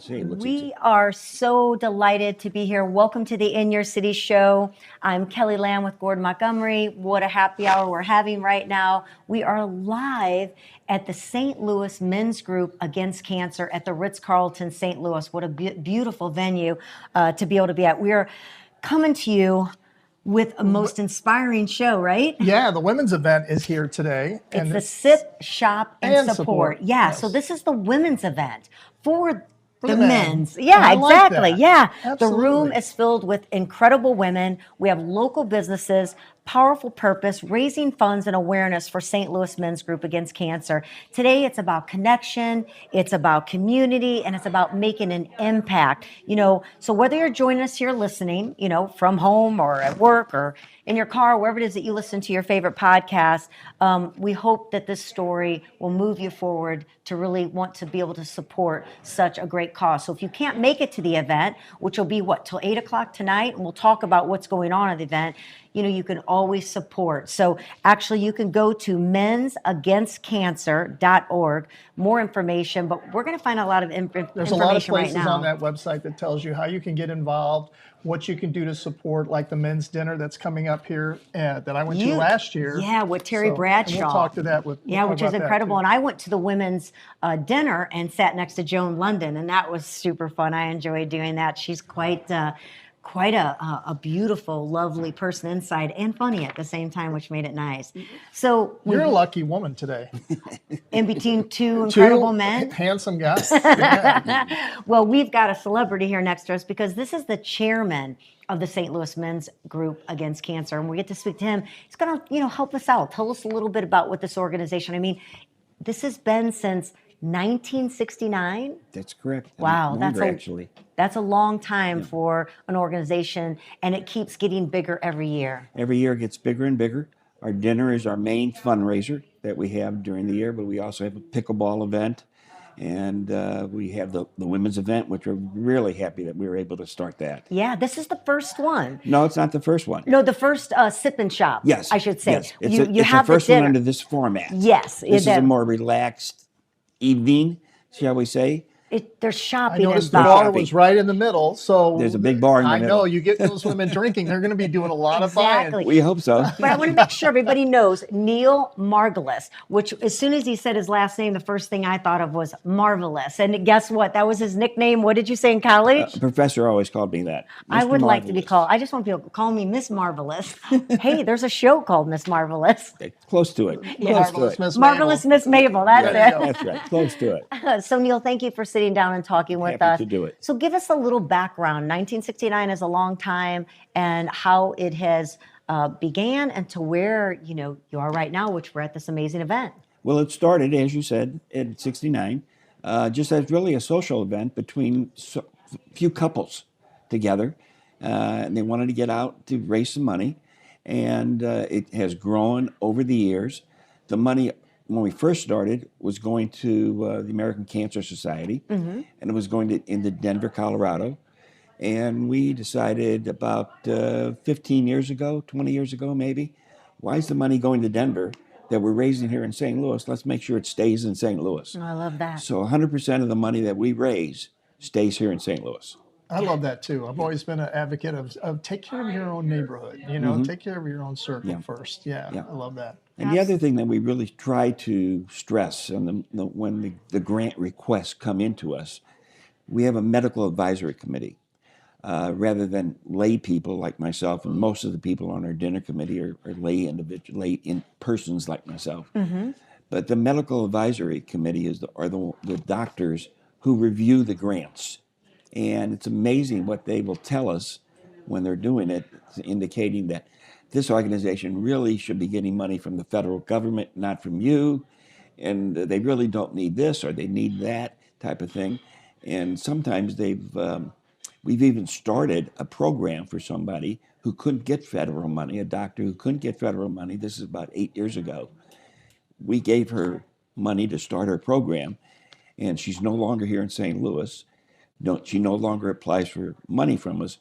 See, it looks We are so delighted to be here. Welcome to the In Your City show. I'm Kelley Lamm with Gordon Montgomery. What a happy hour we're having right now. We are live at the St. Louis Men's Group Against Cancer at the Ritz-Carlton, St. Louis. What a beautiful venue to be able to be at. We are coming to you with a most inspiring show, right? Yeah, the women's event is here today. It's the Sip, Shop, and Support. Yeah, Yes. so this is the women's event for the men. men's. Yeah, I like exactly. that. Yeah. Absolutely. The room is filled with incredible women. We have local businesses, powerful purpose, raising funds and awareness for St. Louis Men's Group Against Cancer. Today, it's about connection, it's about community, and it's about making an impact. So whether you're joining us here listening, from home or at work or in your car, wherever it is that you listen to your favorite podcast, we hope that this story will move you forward to really want to be able to support such a great cause. So if you can't make it to the event, which will be till 8 o'clock tonight, and we'll talk about what's going on at the event, you can always support. So actually you can go to mensagainstcancer.org, more information, but we're going to find a lot of information right now. There's a lot of places on that website that tells you how you can get involved, what you can do to support, like the men's dinner that's coming up here that I went to last year. Yeah, with Terry Bradshaw. And we'll talk to that. Which is incredible. And I went to the women's dinner and sat next to Joan London, and that was super fun. I enjoyed doing that. She's quite a beautiful, lovely person inside and funny at the same time, which made it nice. So you're a lucky woman today. In between two incredible men. Handsome guys. Yeah. Well, we've got a celebrity here next to us because this is the chairman of the St. Louis Men's Group Against Cancer, and we get to speak to him. He's going to, help us out. Tell us a little bit about what this organization. I mean, this has been since 1969. That's correct. Wow, that's a long time for an organization, and it keeps getting bigger every year. Every year it gets bigger and bigger. Our dinner is our main fundraiser that we have during the year, but we also have a pickleball event, and we have the women's event, which we're really happy that we were able to start that. Yeah, this is the first one. No, it's not the first one. No, the first Sip and Shop. Yes, I should say. Yes. You it's have the first the one dinner. under this format. Yes, this is a more relaxed evening, shall we say. There's shopping. I noticed the bar was right in the middle, so there's a big bar in the middle. I know, you get those women drinking, they're going to be doing a lot of buying. We hope so. But I want to make sure everybody knows Neil Margulis, which as soon as he said his last name, the first thing I thought of was Marvelous. And guess what? That was his nickname. What did you say in college? Professor always called me that. I would like to be called. I just want people to call me Miss Marvelous. Hey, there's a show called Miss Marvelous. Close to it. Marvelous Miss Marvelous Miss Mabel. That's it. That's right. Close to it. So Neil, thank you for sitting down and talking with us. To do it. So give us a little background. 1969 is a long time, and how it has began and to where you are right now, which we're at this amazing event. Well, it started, as you said, in 69, just as really a social event between a few couples together, and they wanted to get out to raise some money, and it has grown over the years. The money, when we first started, was going to the American Cancer Society, and it was going into Denver, Colorado. And we decided about 15 years ago, 20 years ago maybe, why is the money going to Denver that we're raising here in St. Louis? Let's make sure it stays in St. Louis. Oh, I love that. So 100% of the money that we raise stays here in St. Louis. I love that too. I've always been an advocate of take care of your own neighborhood, take care of your own circle first. Yeah, I love that. And the other thing that we really try to stress when the grant requests come into us, we have a medical advisory committee. Rather than lay people like myself, and most of the people on our dinner committee are lay persons like myself. But the medical advisory committee are the doctors who review the grants. And it's amazing what they will tell us when they're doing it, indicating that this organization really should be getting money from the federal government, not from you. And they really don't need this or they need that type of thing. And sometimes we've even started a program for somebody who couldn't get federal money, a doctor who couldn't get federal money. This is about 8 years ago. We gave her money to start her program, and she's no longer here in St. Louis. She no longer applies for money from us.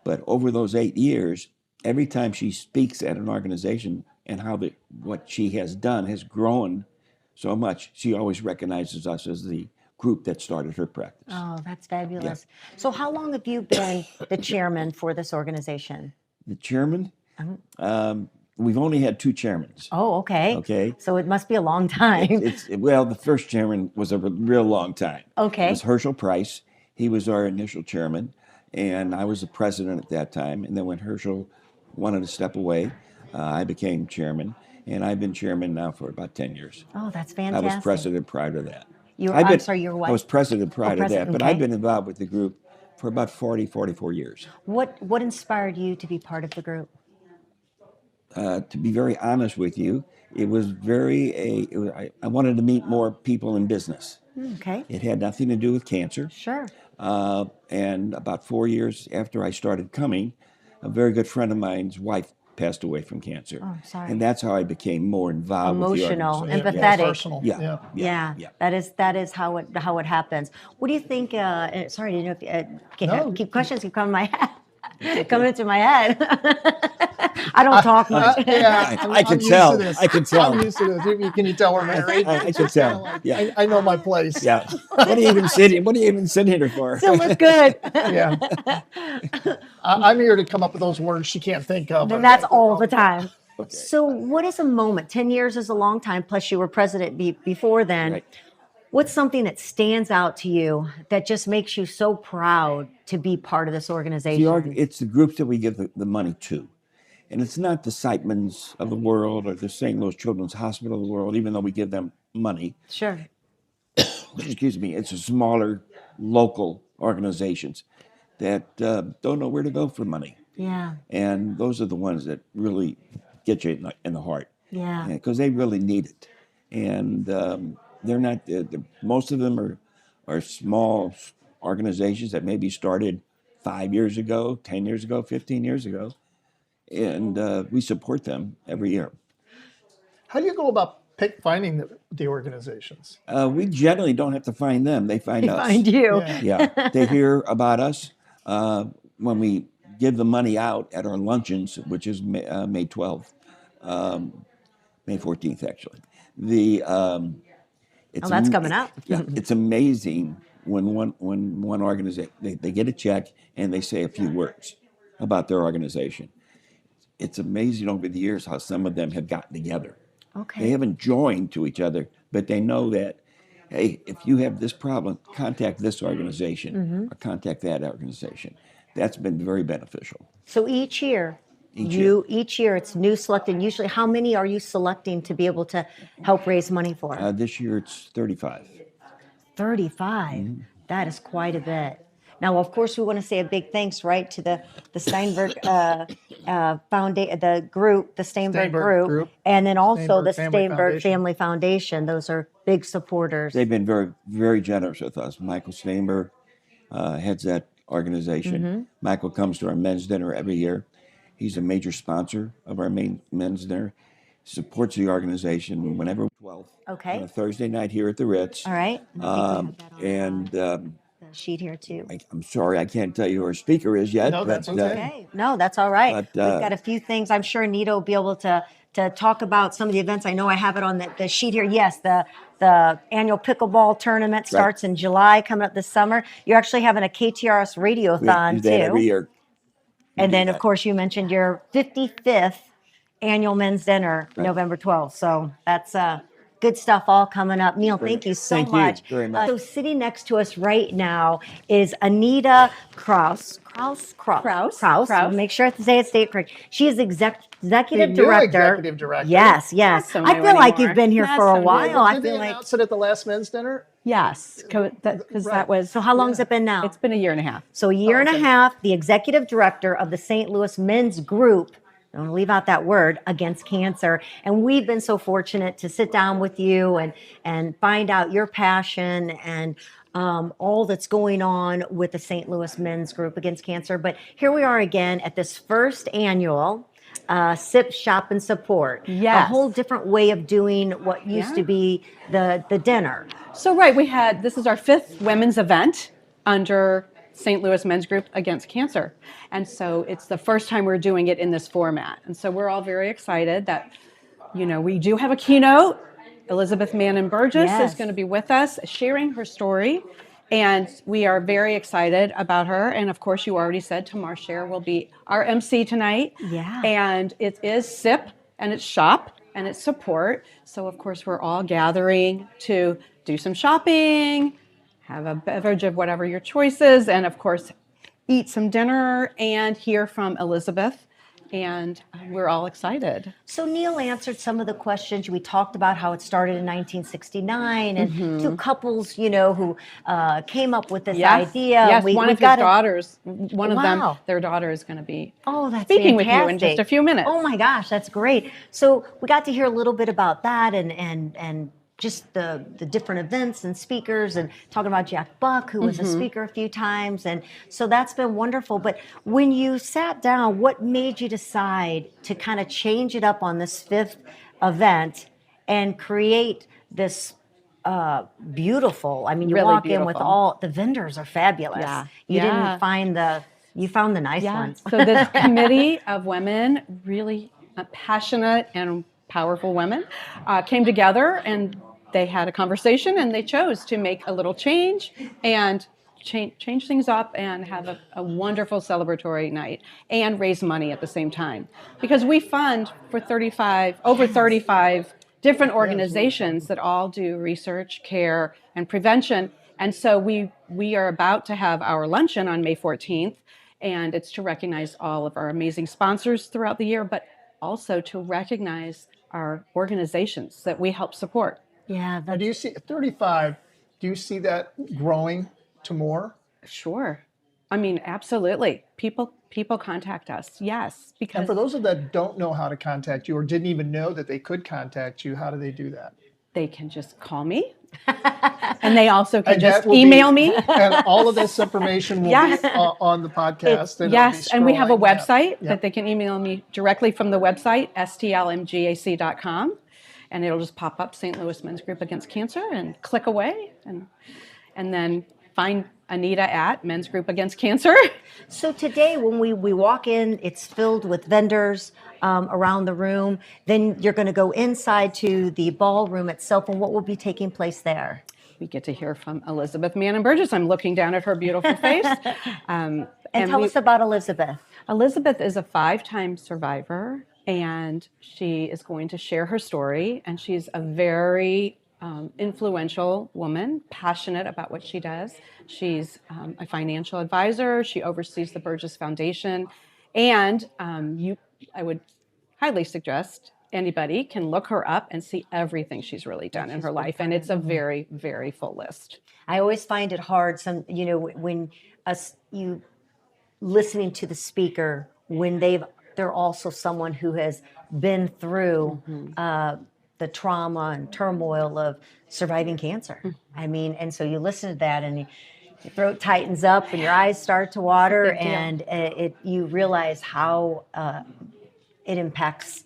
But over those 8 years, every time she speaks at an organization and what she has done has grown so much, she always recognizes us as the group that started her practice. Oh, that's fabulous. So how long have you been the chairman for this organization? The chairman, we've only had 2 chairmen. Oh, okay. Okay. So it must be a long time. Well, the first chairman was a real long time. Okay. It was Herschel Price. He was our initial chairman, and I was the president at that time. And then when Herschel wanted to step away, I became chairman, and I've been chairman now for about 10 years. Oh, that's I fantastic. was president prior to that. I'm sorry, you're what? I was president prior to that, but okay. I've been involved with the group for about 44 years. What inspired you to be part of the group? To be very honest with you, it was I wanted to meet more people in business. Okay. It had nothing to do with cancer. Sure. And about 4 years after I started coming, a very good friend of mine's wife passed away from cancer. Oh, sorry. And that's how I became more involved Emotional, with the organization. empathetic. Personal. Yeah. That is how it happens. What do you think? Sorry, I didn't know if No. keep questions keep coming coming into my head. I don't talk much. I can tell. I can tell. I'm used to this. Can you tell we're married? I can tell. Yeah. I know my place. Yeah. What are you even sitting here for? Still look good. Yeah. I'm here to come up with those words she can't think of. And that's all the time. Okay. So what is a moment? 10 years is a long time, plus you were president before then. Right. What's something that stands out to you that just makes you so proud to be part of this organization? It's the groups that we give the money to. And it's not the Siteman's of the world or the St. Louis Children's Hospital of the world, even though we give them money. Sure. Excuse me. It's a smaller local organizations that don't know where to go for money. Yeah. And those are the ones that really get you in the heart. Yeah. Because they really need it. And they're not, most of them are small organizations that maybe started 5 years ago, 10 years ago, 15 years ago. And we support them every year. How do you go about finding the organizations? We generally don't have to find them. They find us. Find you. Yeah. They hear about us when we give the money out at our luncheons, which is May 12th, May 14th, actually. That's coming up. Yeah, it's amazing when one organization, they get a check and they say a few words about their organization. It's amazing over the years how some of them have gotten together. Okay. They haven't joined to each other, but they know that, hey, if you have this problem, contact this organization or contact that organization. That's been very beneficial. So each year, Each year. it's new selected. Usually, how many are you selecting to be able to help raise money for? This year it's 35. 35. That is quite a bit. Now, of course, we want to say a big thanks, right, to the Steinberg Foundation, the Steinberg group, and then also the Steinberg Family Foundation. Those are big supporters. They've been very, very generous with us. Michael Steinberg heads that organization. Michael comes to our men's dinner every year. He's a major sponsor of our men's dinner. Supports the organization whenever 12th. Okay. On a Thursday night here at the Ritz. All right. And sheet here too. I'm sorry, I can't tell you who our speaker is yet. No, that's okay. No, that's all right. But, We've got a few things. I'm sure Nita will be able to talk about some of the events. I know I have it on the sheet here. Yes, the annual pickleball tournament starts in July, coming up this summer. You're actually having a KTRS radiothon we do that every year. And then, of course, you mentioned your 55th annual men's dinner, November 12th. So that's good stuff all coming up. Neil, thank you so much. Thank you very much. So sitting next to us right now is Anita Kraus. I'll make sure I say it correct. She is executive director. Executive director. Yes. so I new feel like anymore. you've been here Not for a so new. while. I Did feel they like. announce it at the last men's dinner? Yes, because that was. So how long has it been now? It's been a year and a half. So a year and a half, the executive director of the St. Louis men's group, don't leave out that word, against cancer. And we've been so fortunate to sit down with you and find out your passion and all that's going on with the St. Louis men's group against cancer. But here we are again at this first annual Sip, Shop, and Support. Yes. A whole different way of doing what used to be the dinner. So this is our 5th women's event under St. Louis Men's Group Against Cancer. And so it's the first time we're doing it in this format. And so we're all very excited that, we do have a keynote Elizabeth Mannon Burgess Yes. is going to be with us, sharing her story. And we are very excited about her. And of course, you already said Tamar Scher will be our MC tonight. Yeah. And it is SIP, and it's shop, and it's support. So of course, we're all gathering to do some shopping, have a beverage of whatever your choice is, and of course, eat some dinner and hear from Elizabeth. And we're all excited. So Neil answered some of the questions. We talked about how it started in 1969 and two couples, who came up with this idea. Yes, we one of his daughters, one of them, Wow. their daughter is going to be that's speaking with you in fantastic. just a few minutes. Oh my gosh, that's great. So we got to hear a little bit about that and just the different events and speakers, and talking about Jack Buck, who was a speaker a few times. And so that's been wonderful. But when you sat down, what made you decide to kind of change it up on this 5th event and create this beautiful, I mean, you Really walk in with beautiful. all, the vendors are fabulous. Yeah. You Yeah. didn't find you found the nice ones. So this committee of women, really passionate and powerful women, came together and they had a conversation and they chose to make a little change and change things up and have a wonderful celebratory night and raise money at the same time. Because we fund for over 35 different organizations that all do research, care, and prevention. And so we are about to have our luncheon on May 14th, and it's to recognize all of our amazing sponsors throughout the year, but also to recognize our organizations that we help support. Yeah. Now, do you see 35? Do you see that growing to more? Sure. I mean, absolutely. People contact us. Yes, because And for those of that don't know how to contact you or didn't even know that they could contact you, how do they do that? they can just call me, and they also can And just that will email be- me. And all of this information will Yes. be on the podcast. and it'll be Yes, and we have a scrolling. Yeah. website Yeah. that they can email me directly from the website, stlmgac.com, and it'll just pop up St. Louis Men's Group Against Cancer, and click away, and then find Anita at Men's Group Against Cancer. So today, when we walk in, it's filled with vendors around the room. Then you're going to go inside to the ballroom itself, and what will be taking place there? We get to hear from Elizabeth Mannon Burgess. I'm looking down at her beautiful face. And tell us about Elizabeth. Elizabeth is a 5-time survivor, and she is going to share her story. And she's a very influential woman, passionate about what she does. She's a financial advisor. She oversees the Burgess Foundation. And I would highly suggest anybody can look her up and see everything she's really done in her life. And it's a very, very full list. I always find it hard, when you listening to the speaker, when they're also someone who has been through the trauma and turmoil of surviving cancer. I mean, and so you listen to that and your throat tightens up and your eyes start to water, and you realize how it impacts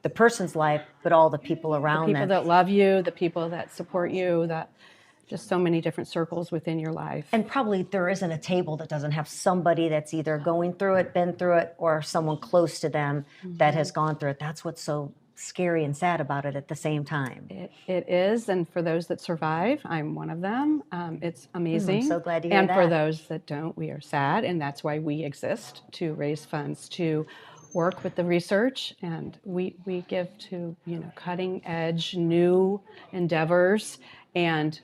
the person's life, but all the people around People them. that love you, the people that support you, that just so many different circles within your life. And probably there isn't a table that doesn't have somebody that's either going through it, been through it, or someone close to them that has gone through it. That's what's so scary and sad about it at the same time. It is, and for those that survive, I'm one of them. It's amazing. I'm so glad to hear and that. for those that don't, we are sad, and that's why we exist, to raise funds, to work with the research, and we give to cutting edge new endeavors, and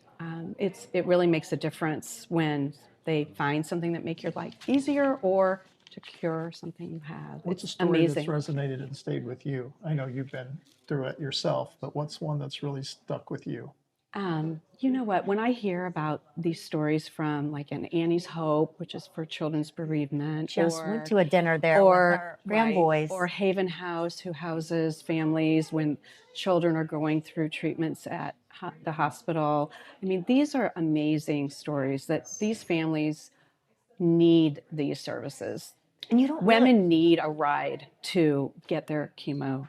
it really makes a difference when they find something that make your life easier or to cure something you have. What's a It's story amazing. that's resonated and stayed with you? I know you've been through it yourself, but what's one that's really stuck with you? You know what? When I hear about these stories from like an Annie's Hope, which is for children's bereavement, Just or, went to a dinner there or with our grandboys. or Haven House, who houses families when children are going through treatments at the hospital. I mean, these are amazing stories that these families need these services. And you don't Women need a ride to get their chemo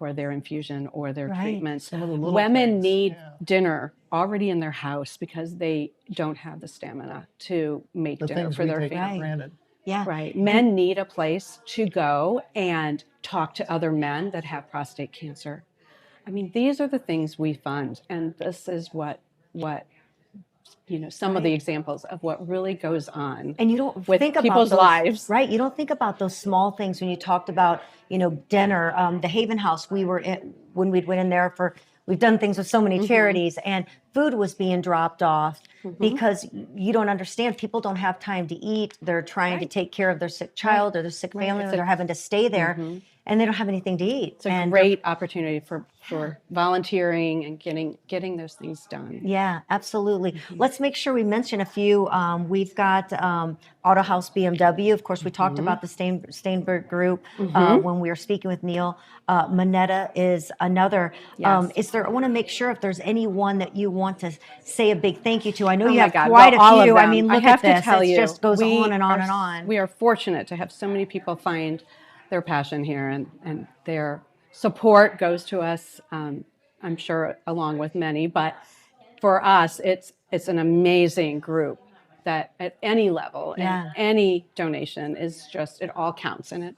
or their infusion or their Right. treatments. Some of the little Women things, need yeah. dinner already in their house because they don't have the stamina to make The dinner things for we their take family. for granted. Yeah. Right. Men need a place to go and talk to other men that have prostate cancer. I mean, these are the things we fund, and this is what some of the examples of what really goes on. And you don't with think about people's those, lives, right? You don't think about those small things when you talked about, dinner. The Haven House, we were in when we went in there for. We've done things with so many charities, and food was being dropped off because you don't understand. People don't have time to eat. They're trying to take care of their sick child or their sick family, and they're having to stay there, and they don't have anything to eat. It's a great opportunity for volunteering and getting those things done. Yeah, absolutely. Let's make sure we mention a few. We've got Auto House BMW. Of course, we talked about the Steinberg Group when we were speaking with Neil. Moneta is another. Yes. I want to make sure if there's anyone that you want to say a big thank you to. I know Oh you my have God. quite Well, all a of few. them. I mean, look have at this. To tell it you, just goes on and on are, and on. We are fortunate to have so many people find their passion here, and their support goes to us. I'm sure along with many, but for us, it's an amazing group that at any level and any donation is just, it all counts, and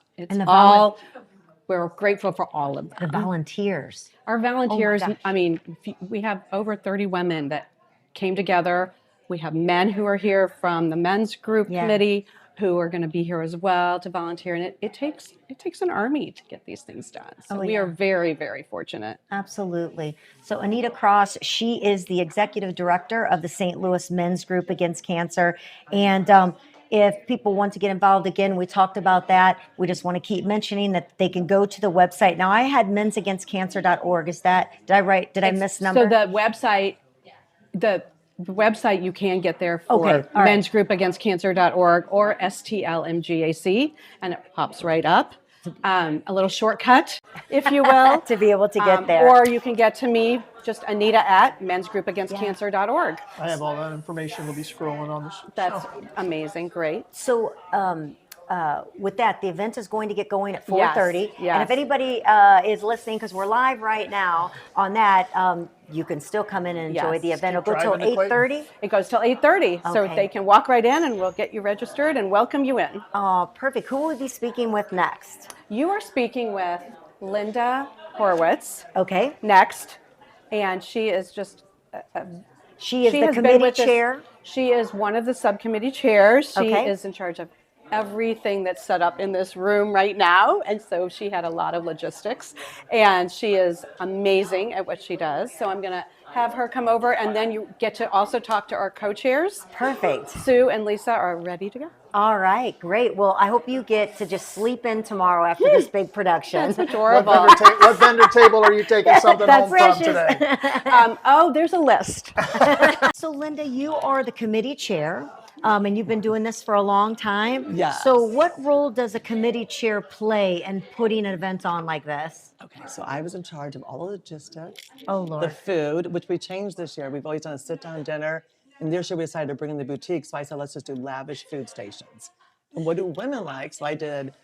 we're grateful for all of them. The volunteers. Our volunteers, gosh. I mean, we have over 30 women that came together. We have men who are here from the men's group committee who are going to be here as well to volunteer. And it takes an army to get these things done. So we are very, very fortunate. Absolutely. So Anita Cross, she is the executive director of the St. Louis Men's Group Against Cancer. And if people want to get involved, again, we talked about that. We just want to keep mentioning that they can go to the website. Now, I had mensagainstcancer.org. Did I miss number? So the website you can get there for mensgroupagainstcancer.org or STLMGAC, and it pops right up. A little shortcut, if you will. to be able to get there. Or you can get to me, just Anita at mensgroupagainstcancer.org. I have all that information. We'll be scrolling on this. That's amazing. Great. So with that, the event is going to get going at 4:30. Yes. And if anybody is listening, because we're live right now on that, you can still come in and enjoy the event. It'll go till 8:30. It goes till 8:30, so Okay. they can walk right in, and we'll get you registered and welcome you in. Oh, perfect. Who will we be speaking with next? You are speaking with Linda Horowitz Okay. next, and she is just She is she the has been committee with us- chair. She is one of the subcommittee chairs. She Okay. is in charge of everything that's set up in this room right now, and so she had a lot of logistics, and she is amazing at what she does. So I'm going to have her come over, and then you get to also talk to our co-chairs. Perfect. Sue and Lisa are ready to go. All right, great. Well, I hope you get to just sleep in tomorrow after this big production. That's adorable. What vendor table are you taking something home from precious. today? There's a list. So, Linda, you are the committee chair, and you've been doing this for a long time. Yes. So, what role does a committee chair play in putting an event on like this? Okay, so I was in charge of all the logistics, Oh, Lord. the food, which we changed this year. We've always done a sit-down dinner, and this year we decided to bring in the boutique, so I said, let's just do lavish food stations. And what do women like? So I did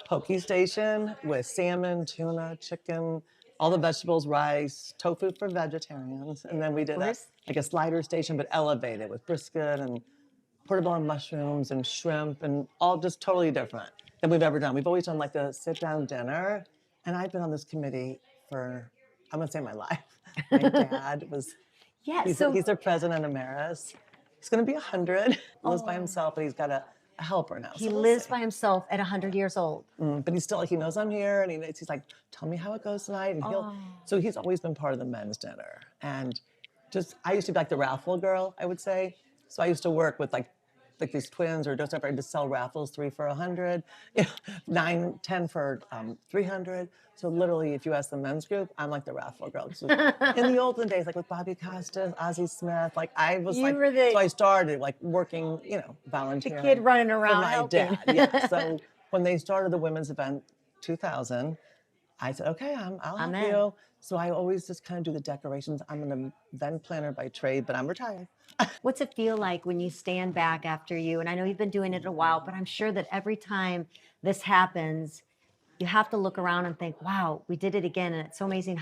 poke station with salmon, tuna, chicken, all the vegetables, rice, tofu for vegetarians, and then we did a slider station, but elevated with brisket and portobello mushrooms and shrimp, and all just totally different than we've ever done. We've always done like a sit-down dinner, and I've been on this committee for, I'm gonna say my life. My dad was, he's the president emeritus. He's gonna be 100, lives by himself, but he's got a helper now. He lives by himself at 100 years old. But he's still, he knows I'm here, and he's like, tell me how it goes tonight, and so he's always been part of the men's dinner. And I used to be like the raffle girl, I would say. So I used to work with like these twins or just ever to sell raffles, 3 for 100, 9, 10 for 300. So literally, if you ask the men's group, I'm like the raffle girl. So in the olden days, like with Bobby Costas, Ozzie Smith, like I was so I started like working, volunteering. The kid running around for my helping. dad. Yeah. So when they started the women's event, 2000, I said, okay, I'll help you. So I always just kind of do the decorations. I'm an event planner by trade, but I'm retired. What's it feel like when you stand back after you? And I know you've been doing it a while, but I'm sure that every time this happens, you have to look around and think, wow, we did it again. And it's so amazing.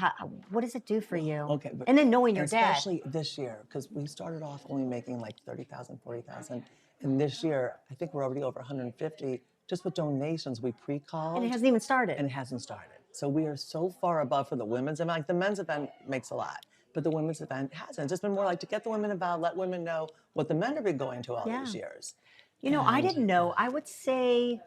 What does it do for you? Okay. And then knowing your dad. Especially this year, because we started off only making like 30,000, 40,000. And this year, I think we're already over 150 just with donations we pre-called. And it hasn't even started. And it hasn't started. So we are so far above for the women's event. Like the men's event makes a lot, but the women's event hasn't. It's just been more like to get the women involved, let women know what the men have been going to all these years. You know, I didn't know. I would say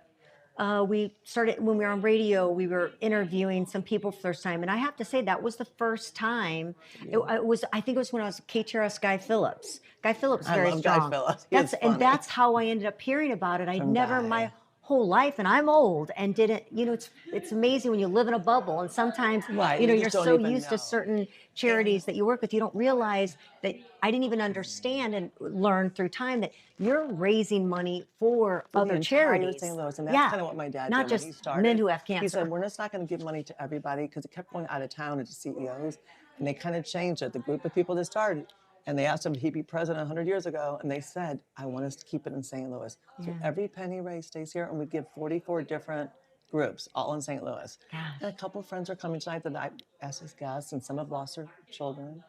we started when we were on radio. We were interviewing some people for the first time, and I have to say that was the first time. It was. I think it was when I was KTRS Guy Phillips. Guy Phillips is very love strong. Guy Phillips. And that's how I ended up hearing about it. I'd never Guy. my whole life, and I'm old and didn't. You know, it's amazing when you live in a bubble, and sometimes Right, you know you you're just so don't even used know. to certain charities that you work with, you don't realize that I didn't even understand and learn through time that you're raising money for the other entire charities. St. Louis, and that's kind of what my dad not did when just he started. men who have He cancer. said, we're just not going to give money to everybody, because it kept going out of town to CEOs, and they kind of changed it. The group of people that started, and they asked him if he'd be president 100 years ago, and they said, I want us to keep it in St. Louis. So every penny raised stays here, and we give 44 different groups, all in St. Louis. And a couple of friends are coming tonight that I asked as guests, and some have lost their children.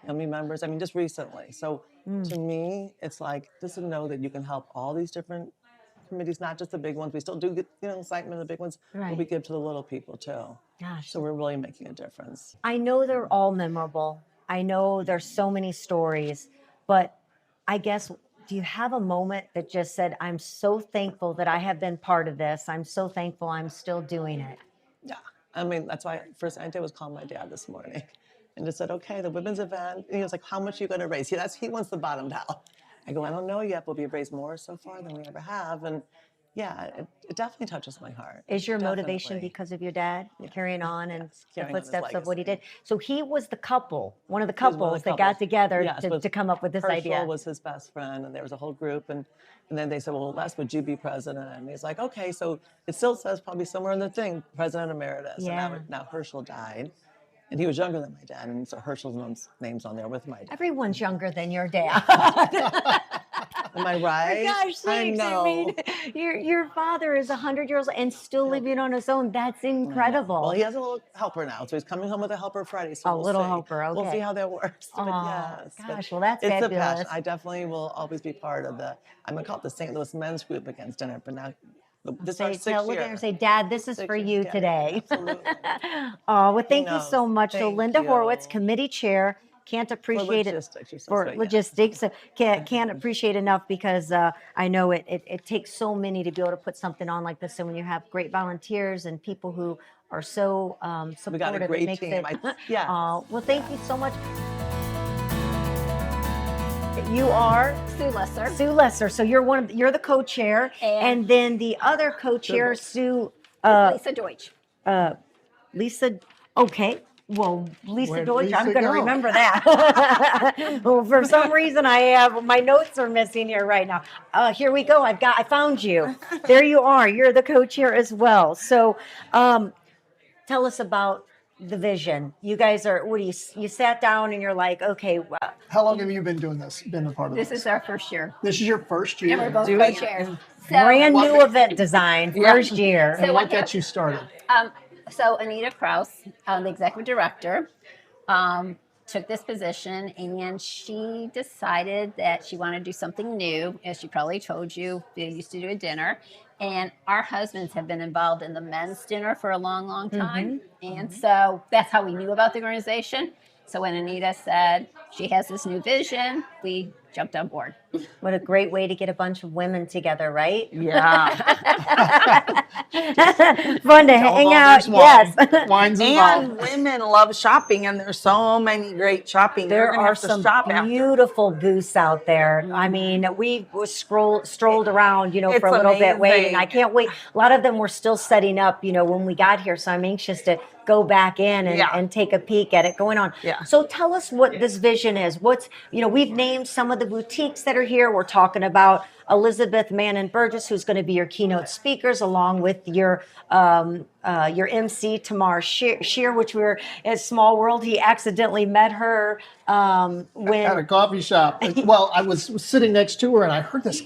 Family members, I mean, just recently. So to me, it's like, just to know that you can help all these different committees, not just the big ones. We still do get, excitement in the big ones, but we give to the little people too. Gosh. So we're really making a difference. I know they're all memorable. I know there's so many stories, but I guess, do you have a moment that just said, I'm so thankful that I have been part of this. I'm so thankful I'm still doing it. Yeah. I mean, that's why first thing I did was call my dad this morning and just said, okay, the women's event. And he was like, how much are you going to raise? He wants the bottom dollar. I go, I don't know yet, but we've raised more so far than we ever have. And yeah, it definitely touches my heart. Is your motivation Definitely. because of your dad carrying on and the carrying on his footsteps of what he legacy. did? So he was the couple, one of the was one of couples the that got couples. together Yes, to come up with this Herschel idea. was his best friend, and there was a whole group, and then they said, well, Les, would you be president? And he's like, okay, so it still says probably somewhere in the thing, President Emeritus. Yeah. And now Herschel died, and he was younger than my dad, and so Herschel's name's on there with my dad. Everyone's younger than your dad. Am I right? Gosh sakes, I know. mean, your father is 100 years old and still living on his own. That's incredible. Well, he has a little helper now, so he's coming home with a helper Friday. So A we'll little see. helper, We'll okay. see how that works. But Aw, yes, but gosh, well, that's it's a fabulous. passion. I definitely will always be part of I'm gonna call it the St. Louis Men's Group Against Dinner, but now this is our sixth Look at her year. and say, Dad, this is Sixth for year. you Yeah, today. absolutely. Oh, well, thank you knows. so much. So Thank Linda you. Horowitz, committee chair, can't appreciate logistics, you're it so for sweet, yeah. logistics. So can't appreciate enough because I know it takes so many to be able to put something on like this. And when you have great volunteers and people who are so supportive, We got a it great makes team. it. Yeah. Well, thank you so much. You are Sue Lesser. Sue Lesser. So you're the co-chair, and then the other co-chair, Sue. Lisa Deutsch. Lisa, okay. Well, Lisa Where'd Deutsch, I'm Lisa going to go? remember that. Well, for some reason, my notes are missing here right now. Here we go. I found you. There you are. You're the co-chair as well. So, tell us about the vision. You guys are. What do you sat down and you're like, okay, well, How long have you been doing this? Been a part of This this? is our first year. This is your first year. And we're both And co-chairs. So, brand new event design, first year. So what got you started? So Anita Kraus, the executive director, took this position, and she decided that she wanted to do something new. As she probably told you, they used to do a dinner, and our husbands have been involved in the men's dinner for a long, long time. And so that's how we knew about the organization. So when Anita said she has this new vision, we jumped on board. What a great way to get a bunch of women together, right? Yeah. Fun to hang Although out. there's wine. Yes. Wine's And involved. women love shopping, and there's so many great shopping. You're There gonna are have to some shop after. beautiful booths out there. I mean, we strolled around, It's for a little bit waiting. amazing. I can't wait. A lot of them were still setting up, when we got here. So I'm anxious to go back in and, Yeah. and take a peek at it going on. Yeah. So tell us what this vision is. We've named some of the boutiques that are here. We're talking about Elizabeth Mannon Burgess, who's going to be your keynote speakers, along with your MC Tamar Shear, which we're in Small World. He accidentally met her At a when. coffee shop. Well, I was sitting next to her, and I heard this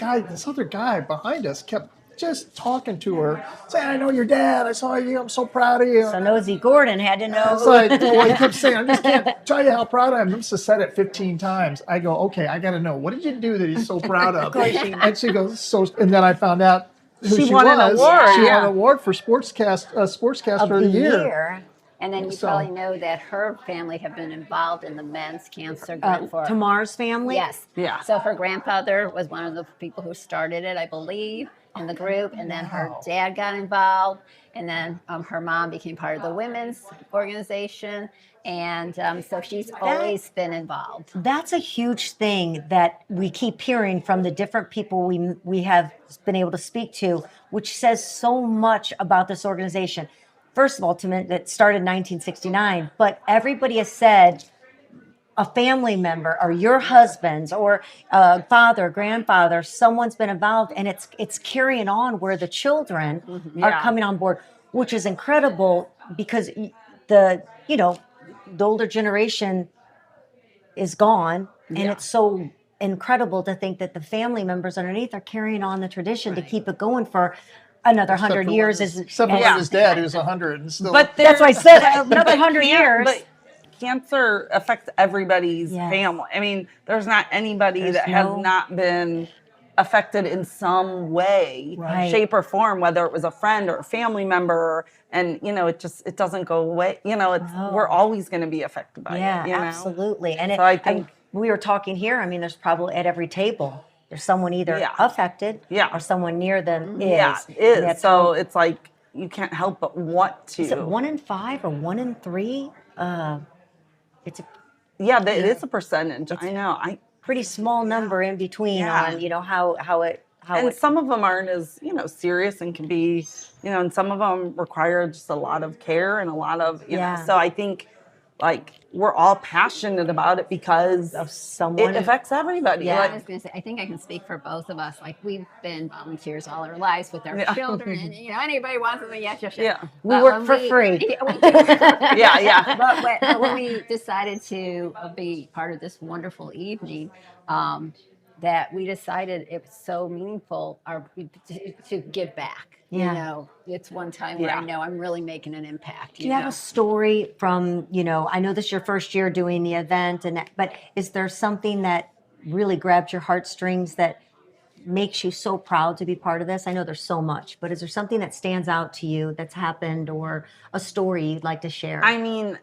other guy behind us kept just talking to her, saying, "I know your dad. I saw you. I'm so proud of you." So Nosy Gordon had to I know. was like, well, he kept saying, "I just can't tell you how proud I am." I must have said it 15 times. I go, "Okay, I got to know. What did you do that he's so proud of?" And she goes, and then I found out who She won an award, She won yeah. an award for sportscaster Of the year. And then you So- probably know that her family have been involved in the men's cancer group for Tamar's family. Yes. Yeah. So her grandfather was one of the people who started it, I believe, in the group, and then her dad got involved, and then her mom became part of the women's organization, and so she's always been involved. That's a huge thing that we keep hearing from the different people we have been able to speak to, which says so much about this organization. First of all, that started in 1969, but everybody has said a family member or your husband's or a father, grandfather, someone's been involved, and it's carrying on where the children are Yeah. coming on board, which is incredible because the older generation is gone, and it's so incredible to think that the family members underneath are carrying on the tradition to keep it going for another 100 years. Except for when Yeah. his dad, who's 100 and still. But That's why I said another 100 years. But cancer affects everybody's Yes. family. I mean, there's not anybody There's that no- has not been affected in some way, Right. shape or form, whether it was a friend or a family member. And it doesn't go away. We're always going to be affected by Yeah, it. absolutely. And So I think- we were talking here. I mean, there's probably at every table there's someone either Yeah. affected, Yeah. or someone near them is. Yeah, it And is. that's So it's like you can't help but want to. is it 1 in 5 or 1 in 3? It's a Yeah, it is a percentage. I know. pretty small number in between Yeah. on how And it. some of them aren't as serious and can be and some of them require just a lot of care and a lot of Yeah. So I think we're all passionate about it because Of someone- it affects everybody. Yeah. I was going to say, I think I can speak for both of us. Like, we've been volunteers all our lives with our Yeah. children, and anybody wants something, yes. Yeah. We But work when for free. Yeah, we do. Yeah. But when we decided to be part of this wonderful evening, that we decided it was so meaningful to give back. Yeah. It's one time where Yeah. I know I'm really making an impact. Do you have a story from, I know this is your first year doing the event, but is there something that really grabbed your heartstrings that makes you so proud to be part of this? I know there's so much, but is there something that stands out to you that's happened or a story you'd like to share? I mean,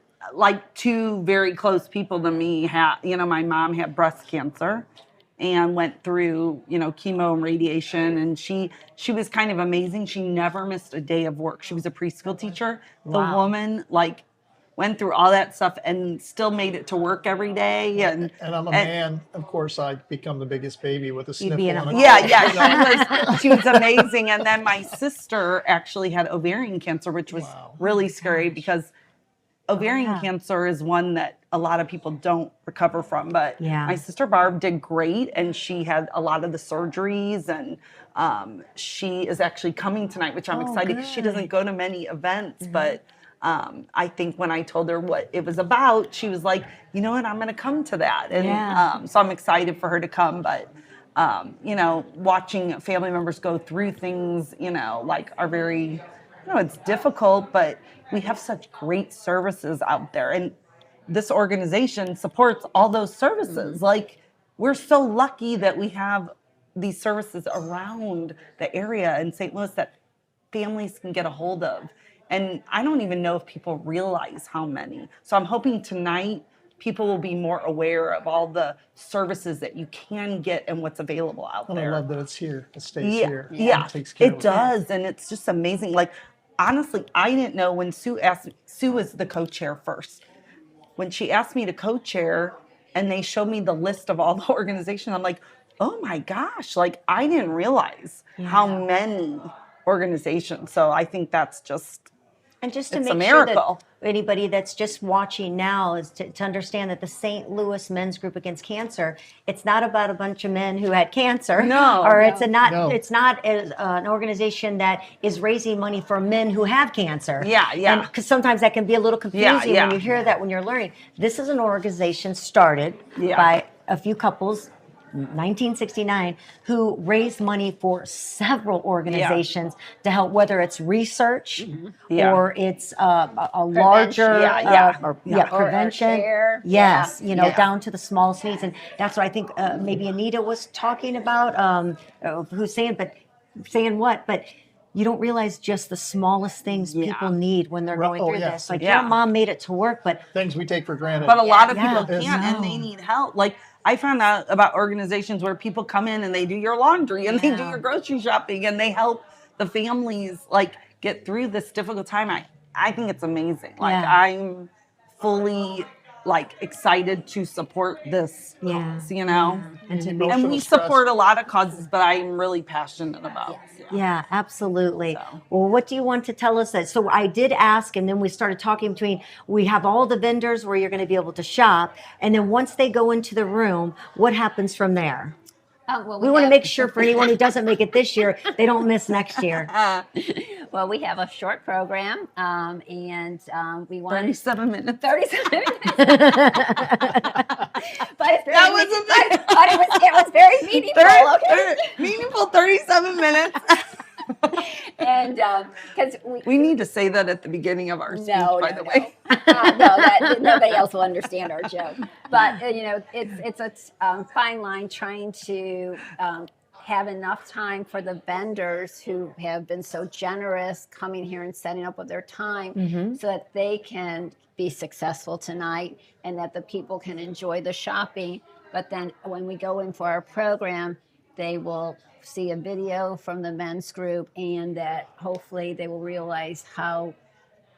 two very close people to me my mom had breast cancer and went through, chemo and radiation, and she was kind of amazing. She never missed a day of work. She was a preschool teacher. The Wow. woman went through all that stuff and still made it to work every day. And I'm a man, of course. I become the biggest baby with a sniffle. be in a- and Yeah, she was amazing. And then my sister actually had ovarian cancer, which was really scary because ovarian yeah. cancer is one that a lot of people don't recover from. But Yeah. my sister Barb did great, and she had a lot of the surgeries, and she is actually coming tonight, which I'm excited because she doesn't go to many events. But I think when I told her what it was about, she was like, you know what, I'm going to come to that. And Yeah. so I'm excited for her to come. But watching family members go through things, are very, it's difficult, but we have such great services out there. And this organization supports all those services. We're so lucky that we have these services around the area in St. Louis that families can get a hold of. And I don't even know if people realize how many. So I'm hoping tonight people will be more aware of all the services that you can get and what's available out And I there. love that it's here. It stays Yeah, here. yeah, And takes care it of does, and it's just amazing. Honestly, I didn't know when Sue asked me. Sue was the co-chair first. When she asked me to co-chair, and they showed me the list of all the organizations, I'm like, oh my gosh! I didn't realize how many organizations. So I think that's just. And just to It's a make sure that miracle. anybody that's just watching now is to understand that the St. Louis Men's Group Against Cancer, it's not about a bunch of men who had cancer. No, or no. it's not an organization that is raising money for men who have cancer. Yeah. Because sometimes that can be a little confusing yeah. when you hear that when you're learning. This is an organization started Yeah. by a few couples. 1969, who raised money for several organizations to help, whether it's research Yeah. or it's a larger Or prevention. care. Yes, Yeah. down to the smallest needs, and that's what I think maybe Anita was talking about. Who's saying, but saying what, but you don't realize just the smallest things people need when they're going through this. Like your mom made it to work, but things we take for granted. But a lot of people Yeah. can't, and they need help. Like I found out about organizations where people come in and they do your laundry and they do your grocery shopping and they help the families like get through this difficult time. I think it's amazing. Like I'm fully like excited to support this. You know, and we support a lot of causes, but I'm really passionate about. Yeah, absolutely. Well, what do you want to tell us? That so I did ask, and then we started talking between. We have all the vendors where you're going to be able to shop, and then once they go into the room, what happens from there? Well, we want to make sure for anyone who doesn't make it this year, they don't miss next year. Well, we have a short program, and we want 37 minutes. 37 minutes. But it's very but it was very meaningful. Okay? Meaningful 37 minutes. And because we need to say that at the beginning of our speech, by the way. That nobody else will understand our joke. But it's a fine line trying to have enough time for the vendors who have been so generous coming here and setting up with their time, so that they can be successful tonight and that the people can enjoy the shopping. But then when we go in for our program, they will see a video from the men's group, and that hopefully they will realize how,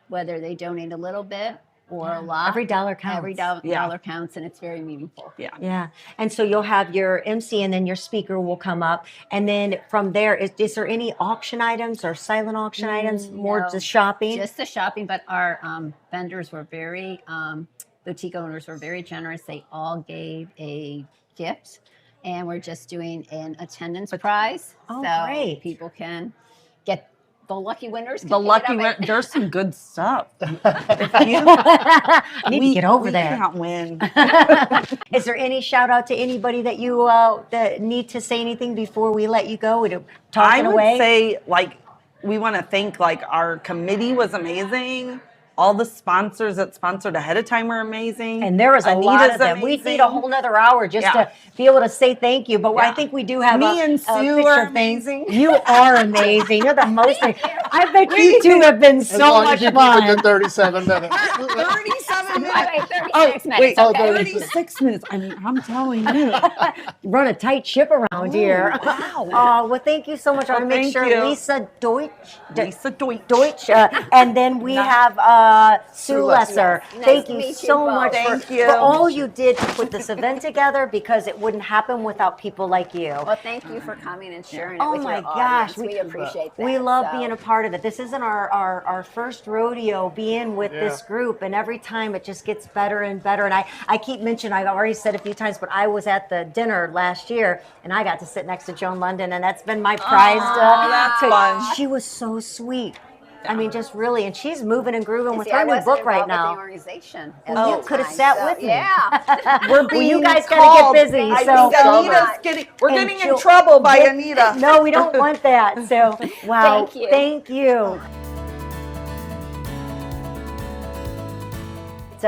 whether they donate a little bit or a lot, every dollar counts. Every dollar counts, and it's very meaningful. Yeah. And so you'll have your MC, and then your speaker will come up, and then from there, is there any auction items or silent auction items? More just shopping? Just the shopping, but our vendors were very, boutique owners were very generous. They all gave a gift. And we're just doing an attendance prize. Oh, so great. People can get the lucky winners. There's some good stuff. I need to get over there. We can't win. Is there any shout out to anybody that you that need to say anything before we let you go? I would say, like, we want to thank, like, our committee was amazing. All the sponsors that sponsored ahead of time were amazing. And there was a lot of them. We need a whole nother hour just to be able to say thank you. But I think we do have and Sue are amazing. You are amazing. You're the most. I bet you two have been so much fun. Within 37 minutes. 37 minutes. 36 minutes. Okay. 36 minutes. I mean, I'm telling you. Run a tight ship around here. Wow. Well, thank you so much. I want to make sure Lisa Deutsch. And then we have Sue Lesser. Nice Thank to you meet so you much both. for all you did to put this event together, because it wouldn't happen without people like you. Well, thank you for coming and sharing it with my your gosh, audience. We appreciate that. We love being a part of it. This isn't our first rodeo being with this group, and every time it just gets better and better. And I keep mentioning, I've already said a few times, but I was at the dinner last year, and I got to sit next to Joan London, and that's been my prize. That's fun. She was so sweet. I mean, just really, and she's moving and grooving with I her new wasn't book right involved with now. the organization You could have sat with me. Yeah. We're being you guys called. got to get busy. I So think Anita's getting, we're And getting in trouble by Anita. No, we don't want that. So, wow. Thank you. Thank you.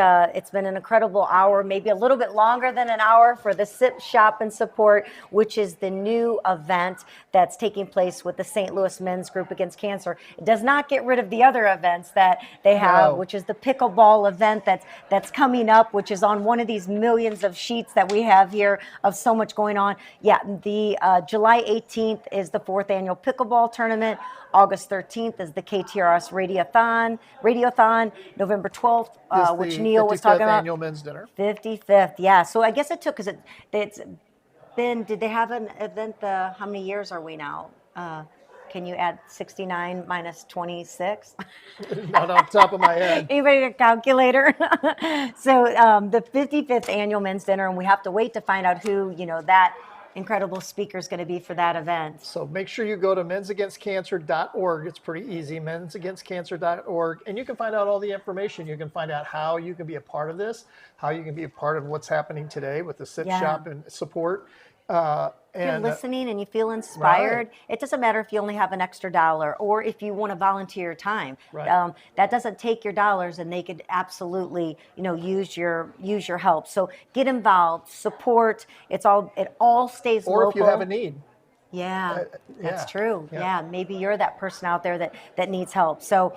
It's been an incredible hour, maybe a little bit longer than an hour, for the Sip, Shop, and Support, which is the new event that's taking place with the St. Louis Men's Group Against Cancer. It does not get rid of the other events that they have, which is the pickleball event that's coming up, which is on one of these millions of sheets that we have here of so much going on. Yeah, the July 18th is the 4th annual pickleball tournament. August 13th is the KTRS Radiothon. November 12th, which Neil was talking about. 55th annual men's dinner. 55th, yeah. So I guess it took, because it's been, did they have an event, how many years are we now? Can you add 69 minus 26? Not off the top of my head. Anybody got a calculator? So the 55th annual men's dinner, and we have to wait to find out who, that incredible speaker is going to be for that event. So make sure you go to mensagainstcancer.org. It's pretty easy, mensagainstcancer.org. And you can find out all the information. You can find out how you can be a part of this, how you can be a part of what's happening today with the Sip, Shop, and Support. If you're listening and you feel inspired, it doesn't matter if you only have an extra $1 or if you want to volunteer your time. Right. That doesn't take your dollars, and they could absolutely, use your help. So get involved, support. It all stays local. Or if you have a need. Yeah, that's yeah, true. yeah. Yeah, maybe you're that person out there that needs help. So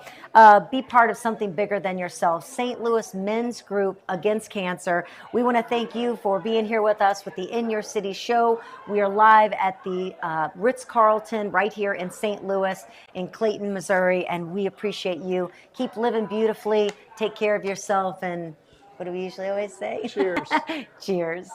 be part of something bigger than yourself. St. Louis Men's Group Against Cancer. We want to thank you for being here with us with the In Your City show. We are live at the Ritz-Carlton right here in St. Louis in Clayton, Missouri, and we appreciate you. Keep living beautifully. Take care of yourself, and what do we usually always say? Cheers. Cheers.